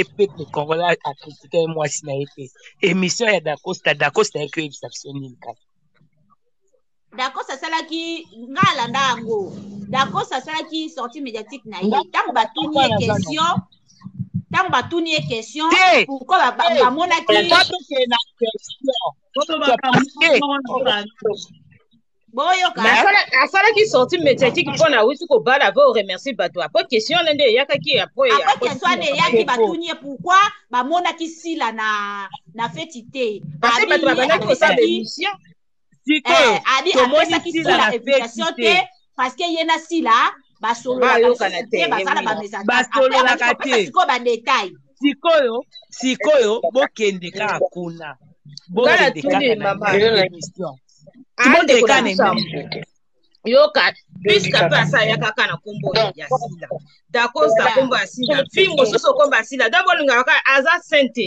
peuple congolais a critiqué moi si na été émission ya Dacosta écrit exceptionnel Dacosta salaki ngala ndango Dacosta salaki sortie médiatique na ye tant batuni question pourquoi ba monaki asala qui sorti médiatique pour na wisu ko bala va remercier bato après question nende yakaki après question ne yaki batuni pourquoi ba monaki sila na fetité parce que bato babana ko sa émission abi apesaki sila explication te parce que yena sila basololaka te basala ba message basololaka te siko ba détail sikoyo bokende kaka kuna bokende kaka na émission yoka puisque pasa yakaka na kombo ya sila Dacosta kombo ya sila fi mosusu kombo ya sila dabolinga aza sente